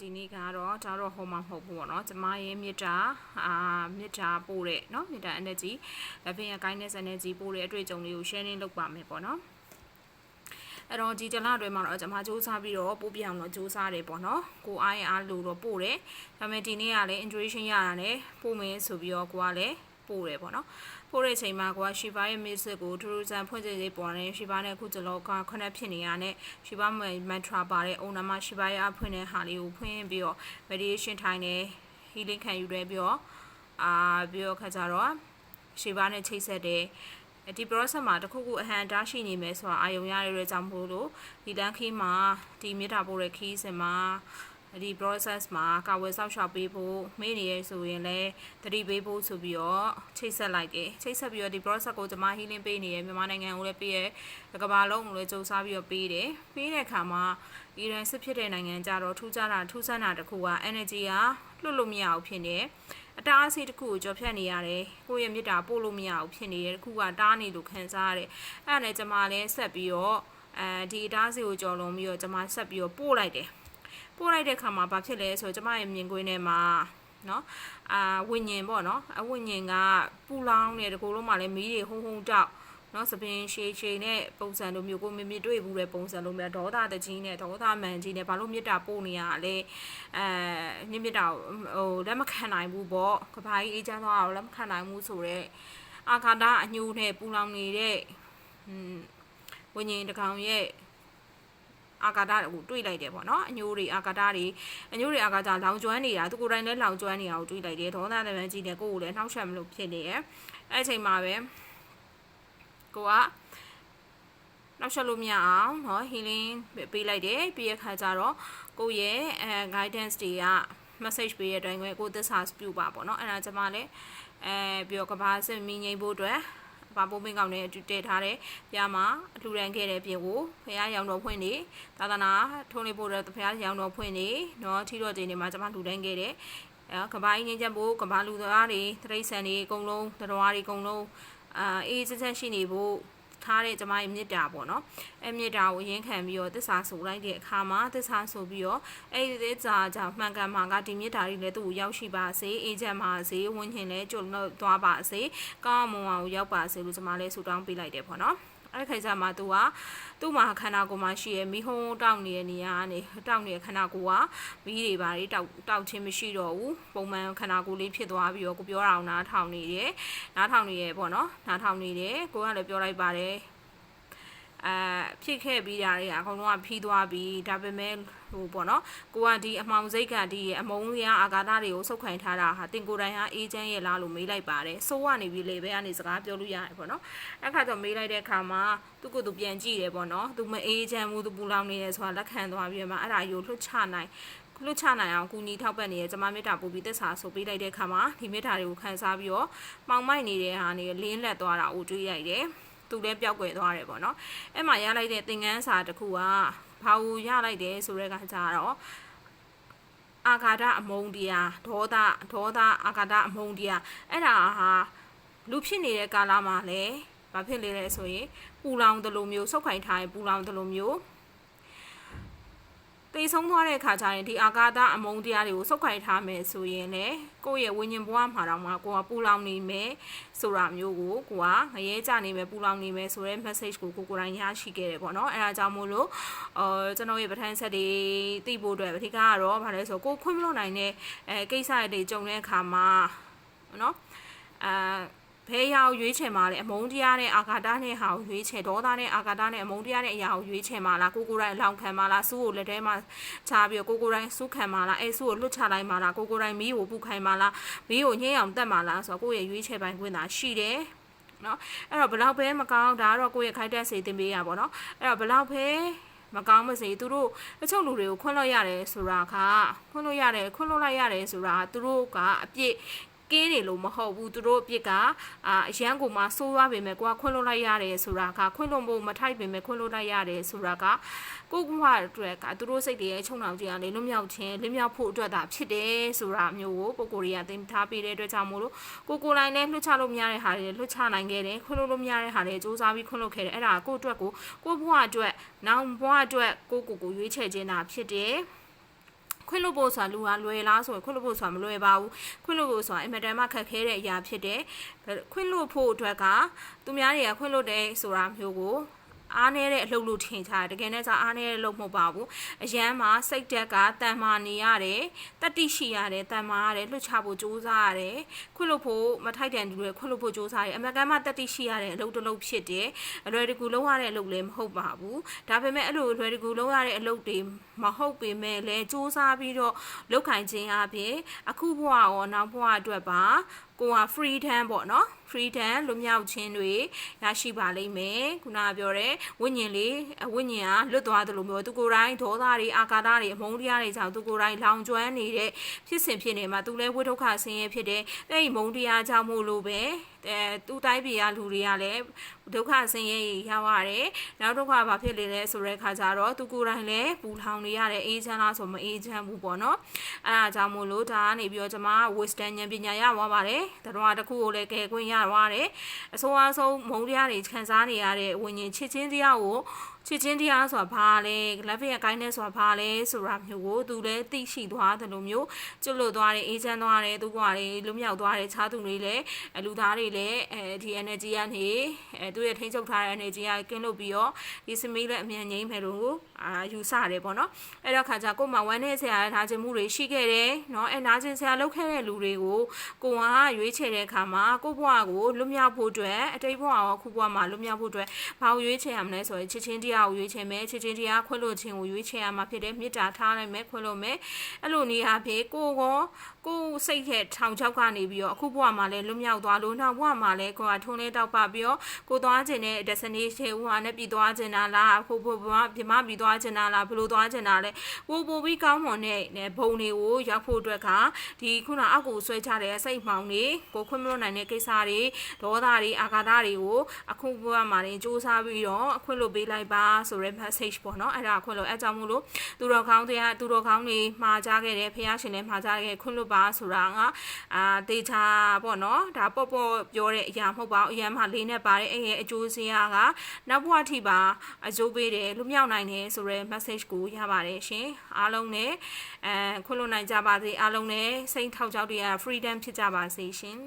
ဒီနေ့ကတော့ဒါတော့ဟောမှာမဟုတ်ဘူးပေါ့နော်ကျမရဲ့မေတ္တာပို့တဲ့เนาะမေတ္တာ energy လက်ဖင်ရ kindness energy ပို့တဲ့အတွေ့အကြုံလေးကို sharing လုပ်ပါမယ်ပေါ့နော်အဲ့တော့ဒီတလအတွင်းမှာတော့ကျွန်မစူးစမ်းပြီးတော့ပို့ပြအောင်တော့စူးစမ်းတယ်ပေါ့နော်ကိုအားရင်အားလို့တော့ပို့တယ်ဒါပေမဲ့ဒီနေ့ကလည်း intuition ရတာနဲ့ပို့မယ်ဆိုပြီးတော့ကိုကလည်းပို့တယ်ပေါ့နော်ပို့တဲ့အချိန်မှာကိုက Shiva ရဲ့ music ကိုထူးထူးဆန်းဖွင့်ကြလေးပေါ်တယ် Shiva နဲ့အခုကျလောက connect ဖြစ်နေရတဲ့ Shiva mantra ပါတဲ့ Om Namah Shiva ရဲ့အဖွင့်တဲ့ဟာလေးကိုဖွင့်ပြီးတော့ meditation ထိုင်နေ healing ခံယူရဲပြီးတော့ပြီးတော့ခါကြတော့ Shiva နဲ့ချိတ်ဆက်တယ်ဒီ process မှာတခုခုအဟံတားရှိနေမယ်ဆိုတာအာယုံရရတဲ့ကြောင့်မို့လို့ဒီတန်းခီးမှာဒီမေတ္တာပို့တဲ့ခီးစင်မှာဒီ process မှာကာဝယ်ဆောက်ရှောက်ပေးဖို့မေ့နေရဆိုရင်လည်းတတိပေးဖို့ဆိုပြီးတော့ချိတ်ဆက်လိုက်တယ်ချိတ်ဆက်ပြီးတော့ဒီ process ကိုကျွန်မ healing ပေးနေရမြန်မာနိုင်ငံကိုလည်းပေးရကမ္ဘာလုံးကိုလည်းစူးစမ်းပြီးတော့ပေးတယ်ပေးတဲ့အခါမှာအီရန်စစ်ဖြစ်တဲ့နိုင်ငံကြတော့ထူးဆန်းတာတစ်ခုက energy ကလွတ်လို့မရအောင်ဖြစ်နေအတားအဆီးတစ်ခုကိုကြော်ဖြတ်နေရတယ်ကိုယ့်ရဲ့မေတ္တာပို့လို့မရအောင်ဖြစ်နေတယ်တစ်ခုကတားနေလို့ခံစားရတယ်အဲ့ဒါနဲ့ကျွန်မလည်းဆက်ပြီးတော့ဒီအတားအဆီးကိုကြော်လွန်ပြီးတော့ကျွန်မဆက်ပြီးတော့ပို့လိုက်တယ်ပို့လိုက်တဲ့ခါမှာဘာဖြစ်လဲဆိုတော့ကျမရဲ့မြင်ကွင်းထဲမှာเนาะဝိညာဉ်ပေါ့เนาะအဝိညာဉ်ကပူလောင်နေတကူလုံးမှာလည်းမီးတွေဟုံတောက်เนาะစပင်ရှည်ရှည်နဲ့ပုံစံလိုမျိုးကိုမြင်တွေ့ဘူးတဲ့ပုံစံလိုမျိုးဒေါသတကြီးနဲ့ဒေါသမန်ကြီးနဲ့ဘာလို့မေတ္တာပို့နေရလဲမေတ္တာဟိုလက်မခံနိုင်ဘူးပေါ့ကဘာကြီးအေးချမ်းသွားအောင်လက်မခံနိုင်ဘူးဆိုတော့အာခါဒအညိုးနဲ့ပူလောင်နေတဲ့ဝိညာဉ်တကောင်ရဲ့အာကာဒကိုတွေးလိုက်တယ်ပေါ့နော်အညိုးတွေအာကာဒလောင်ကျွမ်းနေတာသူကိုယ်တိုင်လည်းလောင်ကျွမ်းနေတာကိုတွေးလိုက်တယ်ဒေါသတမန်ကြီးနဲ့ကိုယ်ကိုလည်းနှောက်ယှက်မလို့ဖြစ်နေရဲ့အဲ့အချိန်မှာပဲကိုကနှောက်ယှက်လို့မရအောင်เนาะ healing ပေးလိုက်တယ်ပြီးရခါကျတော့ကိုယ့်ရဲ့guidance တွေက message ပေးရတဲ့အတိုင်းကိုသစ္စာပြုပါပေါ့နော်အဲ့ဒါကျွန်မလည်းပြီးတော့ကဘာစစ်မီငိမ့်ဖို့အတွက်ဘာပိုးမင်းကောင်နဲ့တည်ထားတဲ့ပြားမှာအလှူဒန်းခဲ့တဲ့ပြင်ကိုဖះရောင်တော်ဖွင့်နေသာသနာထုံးလေးပို့တဲ့ဖះရောင်တော်ဖွင့်နေเนาะထီတော်ချိန်တွေမှာကျွန်မလှူဒန်းခဲ့တယ်ကဘာကြီးငင်းချက်ဖို့ကဘာလူသားတွေတရိษံတွေအကုန်လုံးတရားတွေအကုန်လုံးအေးချက်ရှိနေဖို့ထားတဲ့ကျမရဲ့မေတ္တာပေါ့နော်အဲ့မေတ္တာကိုအရင်ခံပြီးတော့သစ္စာဆိုလိုက်တဲ့အခါမှာသစ္စာဆိုပြီးတော့အဲ့ဒီသစ္စာကြောင့်မှန်ကန်မှာကဒီမေတ္တာတွေလည်းသူ့ကိုရောက်ရှိပါစေအေးချမ်းပါစေဝန်းကျင်လည်းကျွတ်လို့သွားပါစေကောင်းမွန်အောင်ရောက်ပါစေလို့ကျမလည်းဆုတောင်းပေးလိုက်တယ်ပေါ့နော်အဲ့ခိုင်စားမှာသူကသူ့မှာခန္ဓာကိုယ်မှာရှိရဲ့မီးဟုံးတောက်နေတဲ့နေရာကနေတောက်နေတဲ့ခန္ဓာကိုယ်ကမီးတွေပါတွေတောက်ချင်းမရှိတော့ဘူးပုံမှန်ခန္ဓာကိုယ်လေးဖြစ်သွားပြီးတော့ကိုပြောတာအောင်နားထောင်နေတယ်ပေါ့နော်နားထောင်နေတယ်ကိုကလည်းပြောလိုက်ပါတယ်ဖြစ်ခဲ့ပြီးတာတွေအကုန်လုံးကဖီးသွားပြီးဒါပေမဲ့ဟိုပေါ့နော်ကိုကဒီအမှောင်စိတ်ကဒီအမုန်းရအာဃာတတွေကိုစုပ်ခိုင်းထားတာဟာတင်ကိုယ်တိုင်ဟာအေးချမ်းရဲ့လားလို့မေးလိုက်ပါတယ်စိုးကနေပြီးလေပဲကနေစကားပြောလို့ရတယ်ပေါ့နော်အဲ့ခါကျမေးလိုက်တဲ့အခါမှာသူကသူပြန်ကြည့်တယ်ပေါ့နော်သူမအေးချမ်းဘူးသူပူလောင်နေတယ်ဆိုတာလက်ခံသွားပြီးမှအဲ့ဒါယူလွတ်ချနိုင်အောင်ကူညီထောက်ပံ့နေတဲ့ကျမမေတ္တာပို့ပြီးသစ္စာဆိုပေးလိုက်တဲ့အခါမှာဒီမေတ္တာတွေကိုခံစားပြီးတော့မှောင်မိုက်နေတဲ့ဟာနေလင်းလက်သွားတာကိုတွေးလိုက်တယ်သူလည်းပျောက်ကွယ်သွားတယ်ပေါ့နော်အဲ့မှာရလိုက်တဲ့သင်္ကန်းစာတစ်ခုကဘာလို့ရလိုက်တယ်ဆိုတဲ့ကကြတော့အာဃာတအမုန်းတရားဒေါသအာဃာတအမုန်းတရားအဲ့ဒါဟာလူဖြစ်နေတဲ့ကာလမှာလည်းဘာဖြစ်လဲဆိုရင်ပူလောင်တယ်လို့မျိုးစုပ်ခိုင်ထားရင်ပူလောင်တယ်လို့မျိုးတေဆုံးသွားတဲ့အခါကျရင်ဒီအာဃာတအမုန်းတရားတွေကိုစုပ်ခိုင်ထားမယ်ဆိုရင်လေကိုယ့်ရဲ့ဝိညာဉ်ဘဝမှာတော့မှကိုကပူလောင်နေမယ်ဆိုတာမျိုးကိုကိုကငရဲကြနေမယ်ပူလောင်နေမယ်ဆိုတဲ့ message ကိုကိုယ်တိုင်ရရှိခဲ့တယ်ပေါ့နော်အဲဒါကြောင့်မို့လို့ကျွန်တော်ရဲ့ပဋ္ဌာန်းဆက်တွေသိဖို့အတွက်အဓိကကတော့ဗာလဲဆိုကိုခွင့်မလို့နိုင်တဲ့ကိစ္စတွေကြုံတဲ့အခါမှာနော်ဘဲရောက်ရွေးချယ်မှာလဲအမုန်းတရားနဲ့အာဃာတနဲ့ဟာကိုရွေးချယ်ဒေါသနဲ့အာဃာတနဲ့အမုန်းတရားနဲ့အရာကိုရွေးချယ်မှာလားကိုယ်တိုင်အလောင်းခံမှာလားစူးကိုလက်ထဲမှာချပြီးတော့ကိုယ်တိုင်စူးခံမှာလားအဲစူးကိုလွတ်ချလိုက်မှာလားကိုယ်တိုင်မီးကိုပူခိုင်းမှာလားမီးကိုညှင်းအောင်တက်မှာလားဆိုတော့ကိုယ့်ရဲ့ရွေးချယ်ပိုင်ခွင့်သာရှိတယ်နော်အဲ့တော့ဘလောက်ပဲမကောင်းဒါကတော့ကိုယ့်ရဲ့ခိုက်တက်စေတင်ပေးရပါတော့အဲ့တော့ဘလောက်ပဲမကောင်းမစေသူတို့အချုပ်လူတွေကိုခွင့်လွှတ်ရတယ်ဆိုတာကခွင့်လွှတ်လိုက်ရတယ်ဆိုတာသူတို့ကအပြစ်ကင်းနေလို့မဟုတ်ဘူးသူတို့အပြစ်ကအရန်ကိုမှဆိုးရွားပေမဲ့ကိုကခွင့်လွှတ်လိုက်ရတယ်ဆိုတာကခွင့်လွှတ်ဖို့မထိုက်ပေမဲ့ခွင့်လွှတ်လိုက်ရတယ်ဆိုတာကကိုကအတွက်ကသူတို့စိတ်တွေရဲ့ချုံနှောင်ခြင်းကနေလွတ်မြောက်ခြင်းလွတ်မြောက်ဖို့အတွက်ဒါဖြစ်တယ်ဆိုတာမျိုးကိုပုံကိုယ်တွေကသင်ထားပေးတဲ့အတွက်ကြောင့်မို့လို့ကိုယ်တိုင်လည်းလွှတ်ချလို့မရတဲ့ဟာတွေလွှတ်ချနိုင်ခဲ့တယ်ခွင့်လွှတ်လို့မရတဲ့ဟာတွေစူးစမ်းပြီးခွင့်လွှတ်ခဲ့တယ်အဲ့ဒါကိုယ့်အတွက်ကိုဘဝအတွက်နောင်ဘဝအတွက်ကိုရွေးချယ်ခြင်းတာဖြစ်တယ် ခွင့်လွှတ်ဖို့ဆိုတာလူဟာလွယ်လားဆိုရင်ခွင့်လွှတ်ဖို့ဆိုတာမလွယ်ပါဘူးခွင့်လွှတ်ဖို့ဆိုတာအင်မတန်မှခက်ခဲတဲ့အရာဖြစ်တယ်ခွင့်လွှတ်ဖို့အတွက်ကသူများတွေကခွင့်လွှတ်တယ်ဆိုတာမျိုးကိုအားနည်းတဲ့အလုပ်လို့ထင်ကြတယ်တကယ်နဲ့ဆိုအားနည်းတဲ့အလုပ်မဟုတ်ပါဘူးအရန်မှာစိတ်ဓာတ်ကတန်မာနေရတယ်တတိရှိရတယ်တန်မာရတယ်လှုပ်ချဖို့ကြိုးစားရတယ်ခွင့်လွှတ်ဖို့မထိုက်တန်တူတွေခွင့်လွှတ်ဖို့ကြိုးစားရတယ်အမှန်ကန်မှတတိရှိရတဲ့အလုပ်တစ်လုပ်ဖြစ်တယ်အလွယ်တကူလုံးရတဲ့အလုပ်လည်းမဟုတ်ပါဘူးဒါပေမဲ့အဲ့လိုအလွယ်တကူလုံးရတဲ့အလုပ်တွေမဟုတ်ပေမဲ့လည်းကြိုးစားပြီးတော့လုပ်ခိုင်ခြင်းအပြင်အခုဘဝရောနောက်ဘဝအတွက်ပါကိုက freedom ပေါ့နော် freedom လွတ်မြောက်ခြင်းတွေရရှိပါလိမ့်မယ်ခုနကပြောတဲ့ဝိညာဉ်လေးဝိညာဉ်ကလွတ်သွားတယ်လို့မျိုးသူကိုယ်တိုင်ဒေါသတွေအာဃာတတွေအမုန်းတရားတွေကြောင့်သူကိုယ်တိုင်လောင်ကျွမ်းနေတဲ့ဖြစ်စဉ်ဖြစ်နေမှာသူလည်းဝိဒုက္ခဆင်းရဲဖြစ်တယ်တဲ့ဒီမုန်းတရားကြောင့်မို့လို့ပဲသူတိုင်းပြည်ကလူတွေကလည်းဒုက္ခဆင်းရဲရောက်ရတယ်နောက်ဒုက္ခဘာဖြစ်လေလဲဆိုတဲ့ခါကျတော့သူကိုယ်တိုင်လည်းပူလောင်နေရတယ်အေးချမ်းလားဆိုမအေးချမ်းဘူးပေါ့နော်အဲဒါကြောင့်မို့လို့ဒါကနေပြီးတော့ကျွန်မ wisdom ဉာဏ်ပညာရသွားပါတယ်တတော်တစ်ခုကိုလည်းကယ်ခွင့်ရသွားတယ်အဆိုအဆုံးမုန်းတရားတွေခံစားနေရတဲ့ဝိညာဉ်ချစ်ချင်းတရားကိုချစ်ချင်းတရားဆိုတာဘာလဲလက်ဖက်ရကိုင်းနေဆိုတာဘာလဲဆိုတာမျိုးကိုသူလည်းသိရှိသွားတယ်လို့မျိုးကျွတ်လွတ်သွားတယ်အေးချမ်းသွားတယ်သူကလည်းလွတ်မြောက်သွားတယ်ခြားသူတွေလည်းလူသားတွေလည်းဒီ energy ကနေသူရဲ့ထိန်းချုပ်ထားတဲ့ energy ကကင်းလို့ပြီးတော့ဒီစမီးလည်းအမြန်ငိမ့်မယ်လို့ယူဆတယ်ပေါ့နော်အဲ့တော့ခါကျကိုမှဝမ်းနေဆရာနာကျင်မှုတွေရှိခဲ့တယ်เนาะနာကျင်ဆရာလုပ်ခဲ့တဲ့လူတွေကိုကိုကရွေးချယ်တဲ့အခါမှာကိုဘဝကိုလွတ်မြောက်ဖို့အတွက်အတိတ်ဘဝရောခုဘဝမှာလွတ်မြောက်ဖို့အတွက်ဘာကိုရွေးချယ်ရမလဲဆိုရင်ချစ်ချင်းတရားကိုရွေးချယ်မယ်ချစ်ချင်းတရားခွင့်လို့ခြင်းကိုရွေးချယ်ရမှာဖြစ်တယ်မေတ္တာထားနိုင်မယ်ခွင့်လို့မယ်အဲ့လိုနေရာဖြစ်ကိုစိတ်ရဲ့ထောင်ချောက်ကနေပြီးတော့အခုဘဝမှာလည်းလွတ်မြောက်သွားလို့နောက်ဘဝမှာလည်းကိုကထုံးလေးတောက်ပပြီးတော့ကိုသွားခြင်းတဲ့ destination ဟိုဟာနဲ့ပြီးသွားခြင်းလားဟိုဘဝပြမပြီးသွားခြင်းလားဘယ်လိုသွားခြင်းလားလဲပိုပြီးကောင်းမွန်တဲ့ဘုံတွေကိုရောက်ဖို့အတွက်ကဒီခုနအောက်ကိုဆွဲချတဲ့စိတ်မှောင်တွေကိုခွင့်မလွတ်နိုင်တဲ့ကိစ္စတွေဒေါသတွေအာဃာတတွေကိုအခုဘဝမှာလည်းစူးစမ်းပြီးတော့အခွင့်လွတ်ပေးလိုက်ပါဆိုတဲ့ message ပေါ့နော်အဲ့ဒါခွင့်လွတ်အကြောင်းမို့လို့သူတော်ကောင်းတွေမှာကြားခဲ့တယ်ဖះရှင်လည်းမှာကြားခဲ့ခွင့်လွတ်ပါဆိုတာကတေချာပေါ့နော်ဒါပေါ့ပြောတဲ့အရာမဟုတ်ပါဘူးအရာမှလေးနဲ့ပါတယ်အဲ့ရဲ့အကျိုးစီးရကနောက်ဘဝထိပါအကျိုးပေးတယ်လွတ်မြောက်နိုင်တယ်ဆိုတဲ့ message ကိုရပါတယ်ရှင်အားလုံးနဲ့ခွင့်လွတ်နိုင်ကြပါစေအားလုံးနဲ့စိတ်ထောက်ကြောက်တွေက freedom ဖြစ်ကြပါစေရှင်